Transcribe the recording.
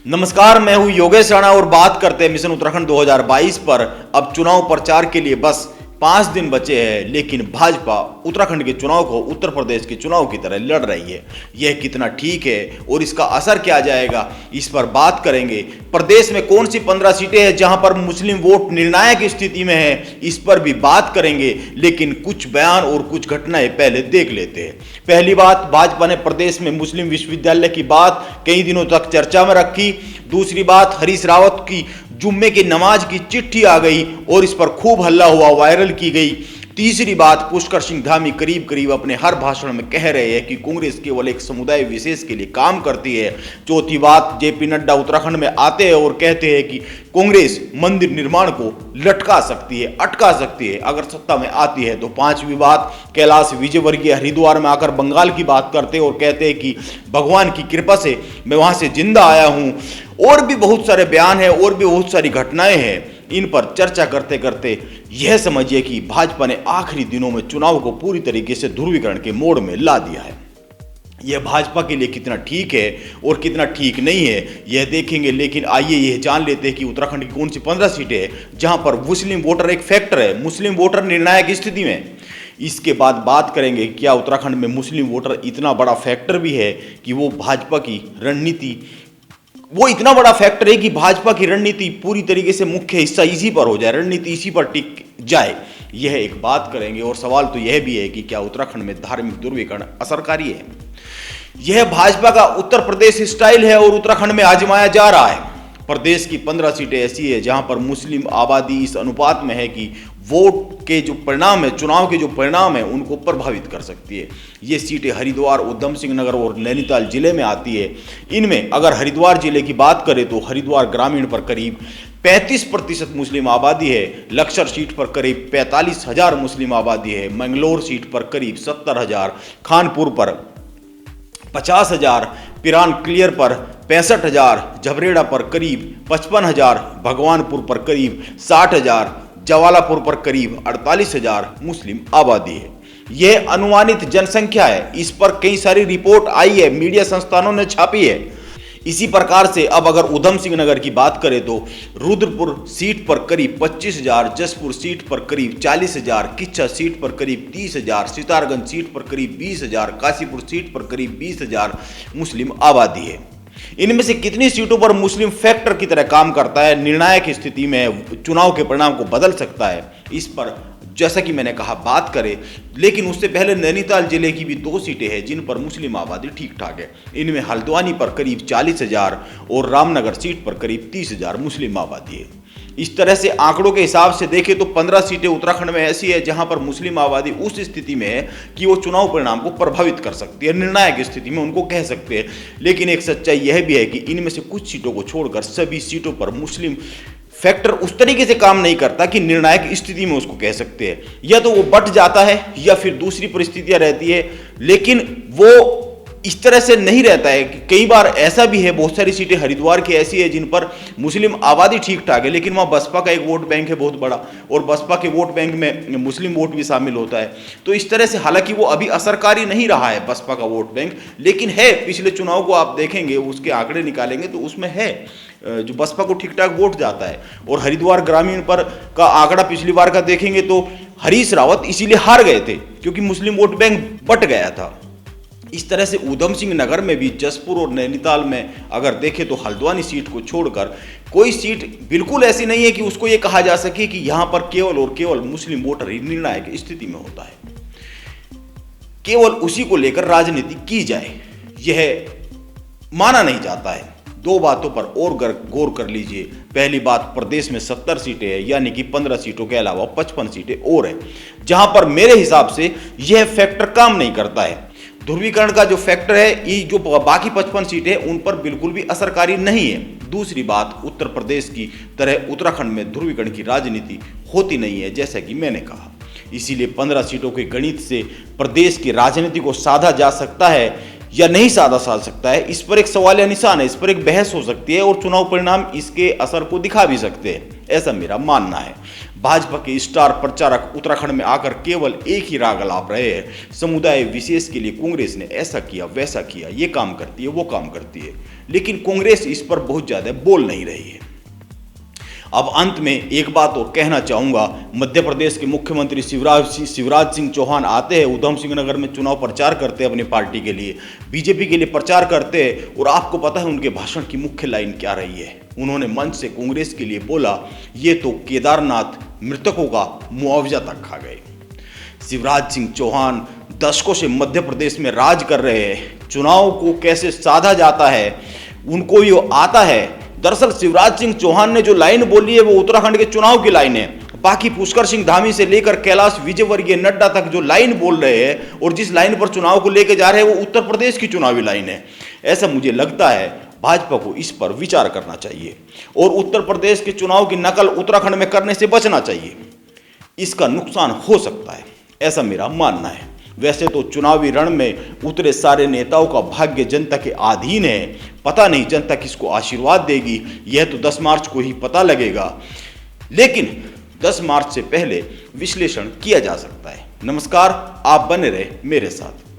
नमस्कार, मैं हूं योगेश राणा और बात करते हैं मिशन उत्तराखंड 2022 पर। अब चुनाव प्रचार के लिए बस 5 दिन बचे हैं, लेकिन भाजपा उत्तराखंड के चुनाव को उत्तर प्रदेश के चुनाव की तरह लड़ रही है। यह कितना ठीक है और इसका असर क्या जाएगा, इस पर बात करेंगे। प्रदेश में कौन सी 15 सीटें हैं जहां पर मुस्लिम वोट निर्णायक स्थिति में है, इस पर भी बात करेंगे। लेकिन कुछ बयान और कुछ घटनाएं पहले देख लेते हैं। पहली बात, भाजपा ने प्रदेश में मुस्लिम विश्वविद्यालय की बात कई दिनों तक चर्चा में रखी। दूसरी बात, हरीश रावत की जुम्मे की नमाज की चिट्ठी आ गई और इस पर खूब हल्ला हुआ, वायरल की गई। तीसरी बात, पुष्कर सिंह धामी करीब करीब अपने हर भाषण में कह रहे हैं कि कांग्रेस केवल एक समुदाय विशेष के लिए काम करती है। चौथी बात, जेपी नड्डा उत्तराखंड में आते हैं और कहते हैं कि कांग्रेस मंदिर निर्माण को लटका सकती है, अटका सकती है अगर सत्ता में आती है तो। पांचवी बात, कैलाश विजयवर्गीय हरिद्वार में आकर बंगाल की बात करते हैं और कहते हैं कि भगवान की कृपा से मैं वहां से जिंदा आया हूं। और भी बहुत सारे बयान हैं और भी बहुत सारी घटनाएं हैं। इन पर चर्चा करते करते यह समझिए कि भाजपा ने आखिरी दिनों में चुनाव को पूरी तरीके से ध्रुवीकरण के मोड़ में ला दिया है। यह भाजपा के लिए कितना ठीक है और कितना ठीक नहीं है, यह देखेंगे। लेकिन आइए यह जान लेते हैं कि उत्तराखंड की कौन सी 15 सीटें हैं जहां पर मुस्लिम वोटर एक फैक्टर है, मुस्लिम वोटर निर्णायक स्थिति में। इसके बाद बात करेंगे क्या उत्तराखंड में मुस्लिम वोटर इतना बड़ा फैक्टर भी है कि वो भाजपा की रणनीति, वो इतना बड़ा फैक्टर है कि भाजपा की रणनीति पूरी तरीके से मुख्य हिस्सा इसी पर हो जाए, रणनीति इसी पर टिक जाए। यह एक बात करेंगे। और सवाल तो यह भी है कि क्या उत्तराखंड में धार्मिक ध्रुवीकरण असरकारी है। यह भाजपा का उत्तर प्रदेश स्टाइल है और उत्तराखंड में आजमाया जा रहा है। प्रदेश की 15 सीटें ऐसी है जहां पर मुस्लिम आबादी इस अनुपात में है कि वोट के जो परिणाम है, चुनाव के जो परिणाम है, उनको प्रभावित कर सकती है। ये सीटें हरिद्वार, उधम सिंह नगर और नैनीताल जिले में आती है। इनमें अगर हरिद्वार जिले की बात करें तो हरिद्वार ग्रामीण पर करीब 35% मुस्लिम आबादी है। लक्सर सीट पर करीब 45,000 मुस्लिम आबादी है। मंगलोर सीट पर करीब 70,000, खानपुर पर 50,000, पिरान क्लियर पर 65,000, झबरेड़ा पर करीब 55,000, भगवानपुर पर करीब 60,000, जवालापुर पर करीब 48,000 मुस्लिम आबादी है। यह अनुमानित जनसंख्या है। इस पर कई सारी रिपोर्ट आई है, मीडिया संस्थानों ने छापी है। इसी प्रकार से अब अगर उधम सिंह नगर की बात करें तो रुद्रपुर सीट पर करीब 25,000, जसपुर सीट पर करीब 40,000, किच्छा सीट पर करीब 30,000, सितारगंज सीट पर करीब 20,000, काशीपुर सीट पर करीब 20,000 मुस्लिम आबादी है। इनमें से कितनी सीटों पर मुस्लिम फैक्टर की तरह काम करता है, निर्णायक स्थिति में चुनाव के परिणाम को बदल सकता है, इस पर जैसा कि मैंने कहा बात करें। लेकिन उससे पहले नैनीताल जिले की भी 2 सीटें हैं जिन पर मुस्लिम आबादी ठीक ठाक है। इनमें हल्द्वानी पर करीब 40,000 और रामनगर सीट पर करीब 30,000 मुस्लिम आबादी है। इस तरह से आंकड़ों के हिसाब से देखें तो 15 सीटें उत्तराखंड में ऐसी है जहां पर मुस्लिम आबादी उस स्थिति में है कि वो चुनाव परिणाम को प्रभावित कर सकती है, निर्णायक स्थिति में उनको कह सकते हैं। लेकिन एक सच्चाई यह भी है कि इनमें से कुछ सीटों को छोड़कर सभी सीटों पर मुस्लिम फैक्टर उस तरीके से काम नहीं करता कि निर्णायक स्थिति में उसको कह सकते हैं। या तो वो बट जाता है या फिर दूसरी परिस्थितियां रहती है, लेकिन वो इस तरह से नहीं रहता है। कि कई बार ऐसा भी है, बहुत सारी सीटें हरिद्वार की ऐसी है जिन पर मुस्लिम आबादी ठीक ठाक है, लेकिन वहाँ बसपा का एक वोट बैंक है बहुत बड़ा और बसपा के वोट बैंक में मुस्लिम वोट भी शामिल होता है। तो इस तरह से हालांकि वो अभी असरकारी नहीं रहा है बसपा का वोट बैंक, लेकिन है। पिछले चुनाव को आप देखेंगे, उसके आंकड़े निकालेंगे तो उसमें है जो बसपा को ठीक ठाक वोट जाता है। और हरिद्वार ग्रामीण पर का आंकड़ा पिछली बार का देखेंगे तो हरीश रावत इसीलिए हार गए थे क्योंकि मुस्लिम वोट बैंक बट गया था। इस तरह से उधम सिंह नगर में भी, जसपुर और नैनीताल में अगर देखें तो हल्द्वानी सीट को छोड़कर कोई सीट बिल्कुल ऐसी नहीं है कि उसको ये कहा जा सके कि यहां पर केवल और केवल मुस्लिम वोटर ही निर्णायक स्थिति में होता है, केवल उसी को लेकर राजनीति की जाए, यह माना नहीं जाता है। 2 बातों पर और गौर कर लीजिए। पहली बात, प्रदेश में 70 सीटें हैं, यानी कि 15 सीटों के अलावा 55 सीटें और हैं जहां पर मेरे हिसाब से यह फैक्टर काम नहीं करता है। ध्रुवीकरण का जो फैक्टर है, ये जो बाकी 55 सीटें उन पर बिल्कुल भी असरकारी नहीं है। दूसरी बात, उत्तर प्रदेश की तरह उत्तराखंड में ध्रुवीकरण की राजनीति होती नहीं है, जैसा कि मैंने कहा। इसीलिए 15 सीटों के गणित से प्रदेश की राजनीति को साधा जा सकता है या नहीं साधा जा सकता है, इस पर एक सवाल या निशान है, इस पर एक बहस हो सकती है और चुनाव परिणाम इसके असर को दिखा भी सकते हैं, ऐसा मेरा मानना है। भाजपा के स्टार प्रचारक उत्तराखंड में आकर केवल एक ही राग अलाप रहे हैं। समुदाय विशेष के लिए कांग्रेस ने ऐसा किया, वैसा किया, ये काम करती है, वो काम करती है, लेकिन कांग्रेस इस पर बहुत ज्यादा बोल नहीं रही है। अब अंत में एक बात और कहना चाहूंगा, मध्य प्रदेश के मुख्यमंत्री शिवराज सिंह चौहान आते हैं, उधम सिंह नगर में चुनाव प्रचार करते हैं, अपनी पार्टी के लिए, बीजेपी के लिए प्रचार करते हैं, और आपको पता है उनके भाषण की मुख्य लाइन क्या रही है? उन्होंने मंच से कांग्रेस के लिए बोला, ये तो केदारनाथ मृतकों का मुआवजा तक खा गए। शिवराज सिंह चौहान दशकों से मध्य प्रदेश में राज कर रहे हैं, चुनाव को कैसे साधा जाता है उनको ये आता है। दरअसल शिवराज सिंह चौहान ने जो लाइन बोली है वो उत्तराखंड के चुनाव की लाइन है। बाकी पुष्कर सिंह धामी से लेकर कैलाश विजयवर्गीय नड्डा तक जो लाइन बोल रहे हैं और जिस लाइन पर चुनाव को लेकर जा रहे हैं वो उत्तर प्रदेश की चुनावी लाइन है। ऐसा मुझे लगता है भाजपा को इस पर विचार करना चाहिए और उत्तर प्रदेश के चुनाव की नकल उत्तराखंड में करने से बचना चाहिए। इसका नुकसान हो सकता है, ऐसा मेरा मानना है। वैसे तो चुनावी रण में उतरे सारे नेताओं का भाग्य जनता के अधीन है। पता नहीं जनता किसको आशीर्वाद देगी, यह तो 10 मार्च को ही पता लगेगा, लेकिन 10 मार्च से पहले विश्लेषण किया जा सकता है। नमस्कार, आप बने रहे मेरे साथ।